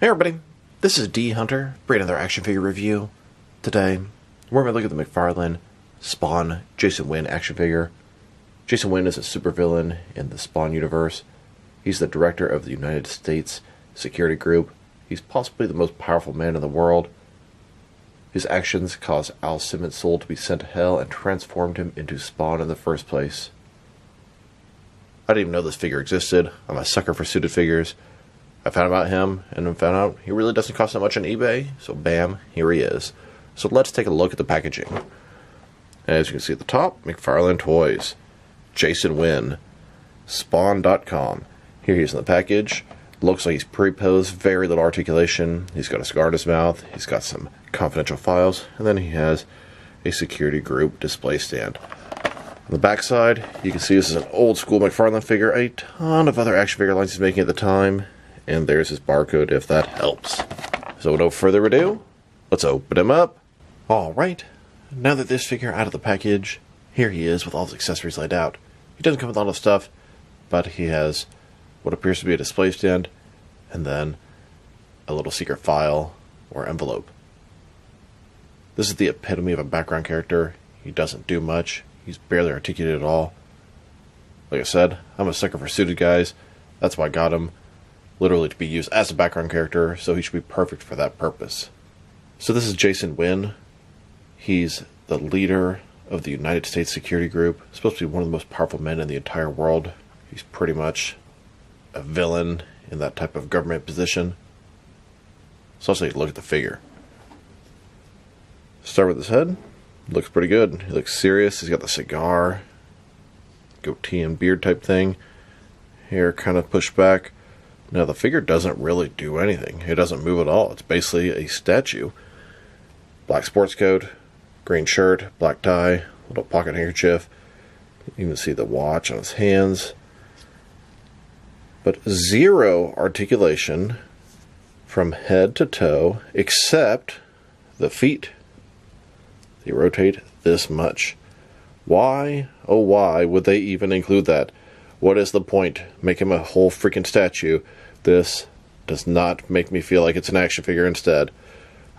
Hey everybody, this is D Hunter, bringing another action figure review. Today, we're going to look at the McFarlane Spawn Jason Wynn action figure. Jason Wynn is a supervillain in the Spawn universe. He's the director of the United States Security Group. He's possibly the most powerful man in the world. His actions caused Al Simmons' soul to be sent to hell and transformed him into Spawn in the first place. I didn't even know this figure existed. I'm a sucker for suited figures. I found about him, and then found out he really doesn't cost that much on eBay, so bam, here he is. So let's take a look at the packaging. As you can see at the top, McFarlane Toys, Jason Wynn, Spawn.com. Here he is in the package. Looks like he's pre-posed, very little articulation. He's got a scar in his mouth, he's got some confidential files, and then he has a security group display stand. On the back side, you can see this is an old school McFarlane figure, a ton of other action figure lines he's making at the time. And there's his barcode if that helps. So without further ado, let's open him up. Alright, now that this figure out of the package, here he is with all his accessories laid out. He doesn't come with a lot of stuff, but he has what appears to be a display stand, and then a little secret file or envelope. This is the epitome of a background character. He doesn't do much. He's barely articulated at all. Like I said, I'm a sucker for suited guys. That's why I got him. Literally to be used as a background character, so he should be perfect for that purpose. So this is Jason Wynn. He's the leader of the United States Security Group. Supposed to be one of the most powerful men in the entire world. He's pretty much a villain in that type of government position. So let's take a look at the figure. Start with his head. Looks pretty good. He looks serious. He's got the cigar, goatee and beard type thing. Hair kind of pushed back. Now, the figure doesn't really do anything. It doesn't move at all. It's basically a statue. Black sports coat, green shirt, black tie, little pocket handkerchief. You can see the watch on his hands. But zero articulation from head to toe, except the feet. They rotate this much. Why, oh why, would they even include that? What is the point? Make him a whole freaking statue. This does not make me feel like it's an action figure instead.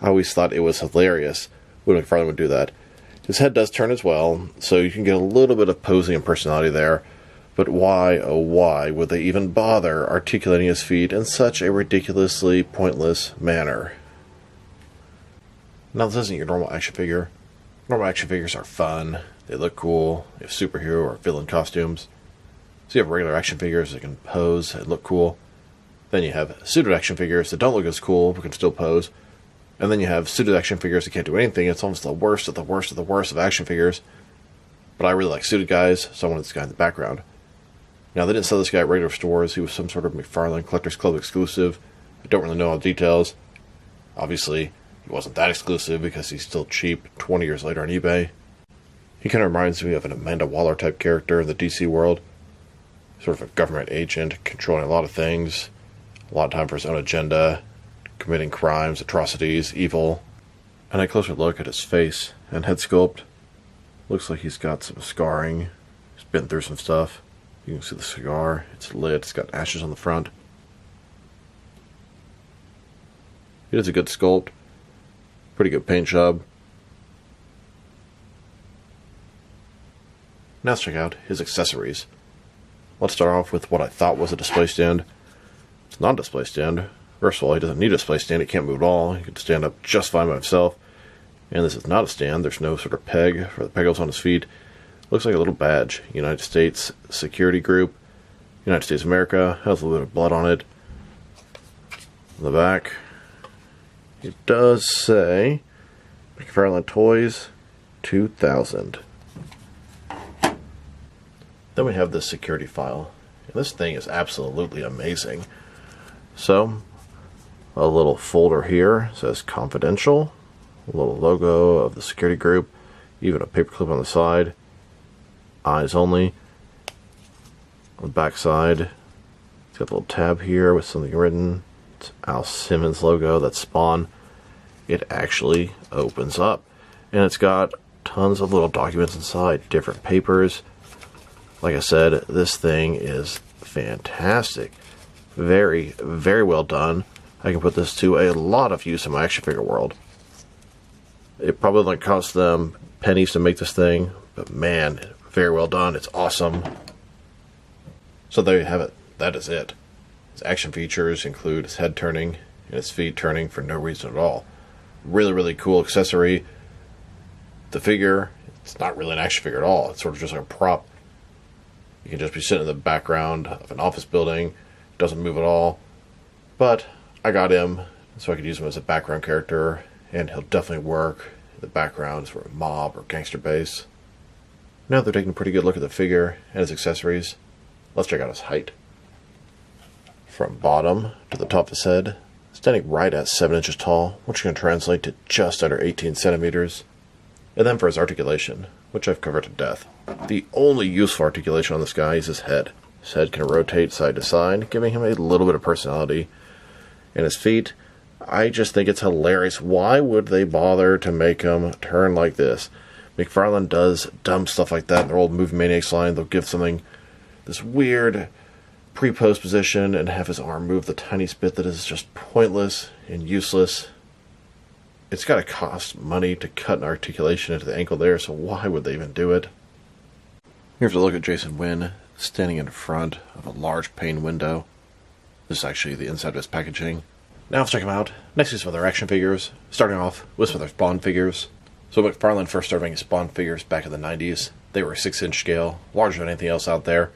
I always thought it was hilarious when McFarlane would do that. His head does turn as well, so you can get a little bit of posing and personality there. But why, oh why, would they even bother articulating his feet in such a ridiculously pointless manner? Now, this isn't your normal action figure. Normal action figures are fun. They look cool. They have superhero or villain costumes. So you have regular action figures that can pose and look cool. Then you have suited action figures that don't look as cool but can still pose. And then you have suited action figures that can't do anything. It's almost the worst of the worst of the worst of action figures. But I really like suited guys, so I wanted this guy in the background. Now, they didn't sell this guy at regular stores. He was some sort of McFarlane Collectors Club Exclusive. I don't really know all the details. Obviously, he wasn't that exclusive because he's still cheap 20 years later on eBay. He kind of reminds me of an Amanda Waller type character in the DC world. Sort of a government agent, controlling a lot of things, a lot of time for his own agenda, committing crimes, atrocities, evil. And a closer look at his face and head sculpt. Looks like he's got some scarring. He's been through some stuff. You can see the cigar. It's lit. It's got ashes on the front. It is a good sculpt. Pretty good paint job. Now let's check out his accessories. Let's start off with what I thought was a display stand. It's not a display stand. First of all, he doesn't need a display stand. He can't move at all. He can stand up just fine by himself. And this is not a stand. There's no sort of peg for the pegals on his feet. Looks like a little badge. United States Security Group. United States of America. Has a little bit of blood on it. On the back, it does say McFarlane Toys 2000. Then we have this security file. And this thing is absolutely amazing. So, a little folder here says confidential. A little logo of the security group. Even a paperclip on the side. Eyes only. On the back side, it's got a little tab here with something written. It's Al Simmons logo. That's Spawn. It actually opens up. And it's got tons of little documents inside. Different papers. Like I said, this thing is fantastic. Very, very well done. I can put this to a lot of use in my action figure world. It probably only cost them pennies to make this thing, but man, very well done. It's awesome. So there you have it. That is it. Its action features include its head turning and its feet turning for no reason at all. Really, really cool accessory. The figure, it's not really an action figure at all. It's sort of just like a prop. You can just be sitting in the background of an office building. It doesn't move at all. But I got him so I could use him as a background character, and he'll definitely work in the backgrounds for a mob or gangster base. Now they're taking a pretty good look at the figure and his accessories. Let's check out his height. From bottom to the top of his head, standing right at 7 inches tall, which can translate to just under 18 centimeters. And then for his articulation, which I've covered to death. The only useful articulation on this guy is his head. His head can rotate side to side, giving him a little bit of personality. And his feet, I just think it's hilarious. Why would they bother to make him turn like this? McFarlane does dumb stuff like that in their old Movie Maniacs line. They'll give something this weird pre-pose position and have his arm move the tiniest bit that is just pointless and useless. It's got to cost money to cut an articulation into the ankle there, so why would they even do it? Here's a look at Jason Wynn standing in front of a large pane window. This is actually the inside of his packaging. Now let's check him out. Next is some of their action figures, starting off with some of their Spawn figures. So McFarlane first started making Spawn figures back in the 90s. They were a 6-inch scale, larger than anything else out there,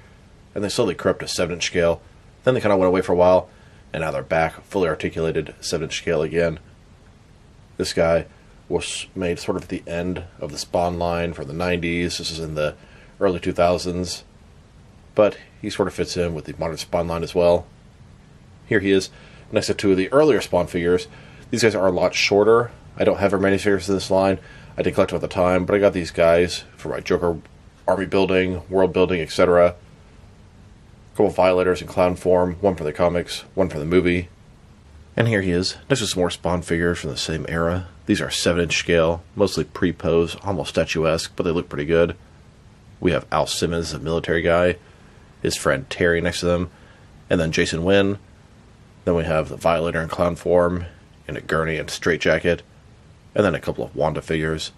and they slowly crept to 7-inch scale. Then they kind of went away for a while, and now they're back, fully articulated 7-inch scale again. This guy was made sort of at the end of the Spawn line from the 90s. This is in the early 2000s, but he sort of fits in with the modern Spawn line as well. Here he is next to two of the earlier Spawn figures. These guys are a lot shorter. I don't have very many figures in this line. I didn't collect them at the time, but I got these guys for my Joker army building, world building, etc. A couple of Violators in clown form, one for the comics, one for the movie. And here he is, next to some more Spawn figures from the same era. These are 7-inch scale, mostly pre-pose, almost statuesque, but they look pretty good. We have Al Simmons, the military guy, his friend Terry next to them, and then Jason Wynn. Then we have the Violator in clown form, in a gurney and straitjacket, and then a couple of Wanda figures.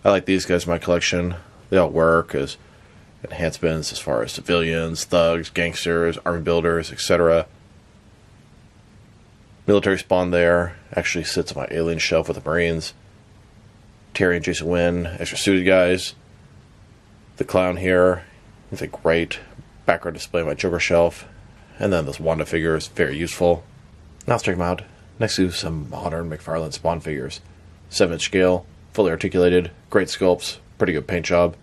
I like these guys in my collection. They all work as enhancements as far as civilians, thugs, gangsters, army builders, etc. Military Spawn there actually sits on my alien shelf with the Marines. Terry and Jason Wynn, extra suited guys. The clown here is a great background display on my Joker shelf. And then those Wanda figures, very useful. Now let's check them out. Next to some modern McFarlane Spawn figures. 7-inch scale, fully articulated, great sculpts, pretty good paint job.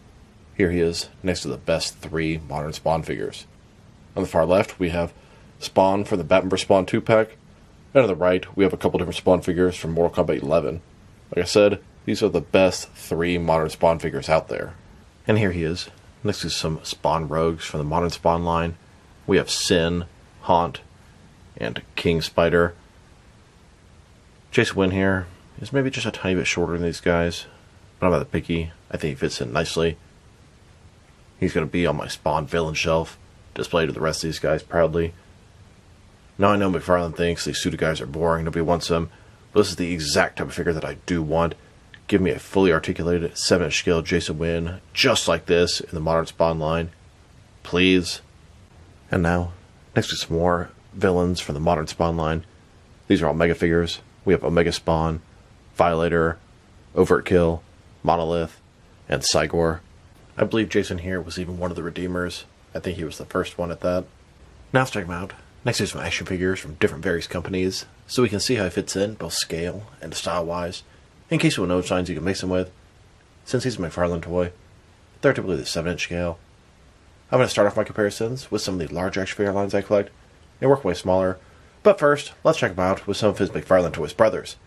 Here he is, next to the best 3 modern Spawn figures. On the far left, we have Spawn from the Batman Spawn 2-pack. And on the right, we have a couple different Spawn figures from Mortal Kombat 11. Like I said, these are the best 3 modern Spawn figures out there. And here he is, next to some Spawn rogues from the modern Spawn line. We have Sin, Haunt, and King Spider. Jason Wynn here is maybe just a tiny bit shorter than these guys, but I'm not that picky. I think he fits in nicely. He's going to be on my Spawn villain shelf, displayed to the rest of these guys proudly. Now I know McFarlane thinks these suited guys are boring, nobody wants them, but this is the exact type of figure that I do want. Give me a fully articulated 7-inch scale Jason Wynn, just like this in the modern Spawn line. Please. And now, next to some more villains from the modern Spawn line. These are all Mega figures. We have Omega Spawn, Violator, Overkill, Monolith, and Cygor. I believe Jason here was even one of the Redeemers. I think he was the first one at that. Now let's check him out. Next to some action figures from different various companies, so we can see how he fits in, both scale and style-wise, in case you know which lines you can mix him with. Since he's a McFarlane toy, they're typically the 7-inch scale. I'm going to start off my comparisons with some of the large action figure lines I collect, and work way smaller. But first, let's check him out with some of his McFarlane Toys brothers.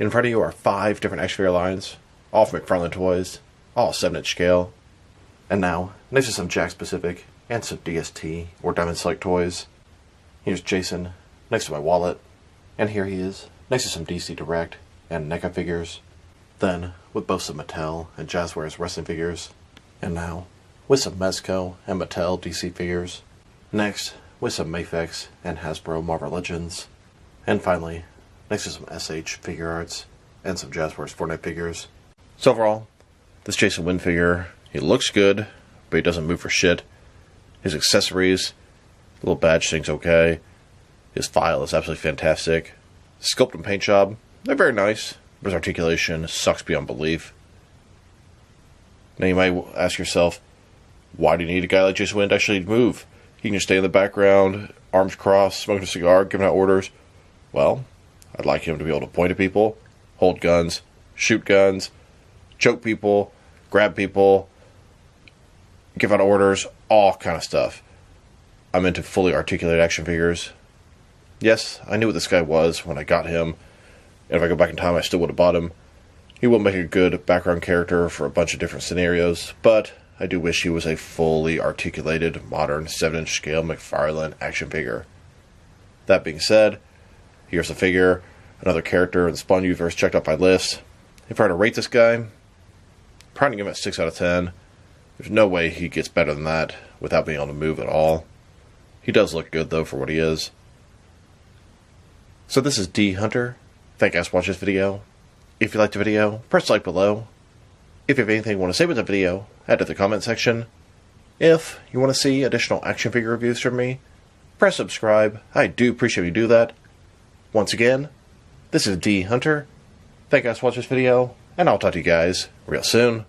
In front of you are 5 different action figure lines, all from McFarlane Toys, all 7-inch scale. And now, next to some Jack Specific and some DST or Diamond Select toys. Here's Jason, next to my wallet, and here he is, next to some DC Direct and NECA figures. Then, with both some Mattel and Jazzwares wrestling figures. And now, with some Mezco and Mattel DC figures. Next, with some Mafex and Hasbro Marvel Legends. And finally, next to some SH figure arts and some Jazzwares Fortnite figures. So overall, this Jason Wynn figure, he looks good, but he doesn't move for shit. His accessories, the little badge thing's okay. His file is absolutely fantastic. Sculpt and paint job, they're very nice, but his articulation sucks beyond belief. Now you might ask yourself, why do you need a guy like Jason Wynn to actually move? He can just stay in the background, arms crossed, smoking a cigar, giving out orders. Well, I'd like him to be able to point at people, hold guns, shoot guns, choke people, grab people, give out orders, all kind of stuff. I'm into fully articulated action figures. Yes, I knew what this guy was when I got him, and if I go back in time, I still would have bought him. He will make a good background character for a bunch of different scenarios, but I do wish he was a fully articulated, modern, 7-inch scale McFarlane action figure. That being said, here's the figure, another character in the Spawn universe checked off my list. If I were to rate this guy, I'm probably give him a 6 out of 10. There's no way he gets better than that without being able to move at all. He does look good, though, for what he is. So this is D Hunter. Thank you guys for watching this video. If you liked the video, press like below. If you have anything you want to say about the video, add to the comment section. If you want to see additional action figure reviews from me, press subscribe. I do appreciate you do that. Once again, this is D Hunter. Thank you guys for watching this video, and I'll talk to you guys real soon.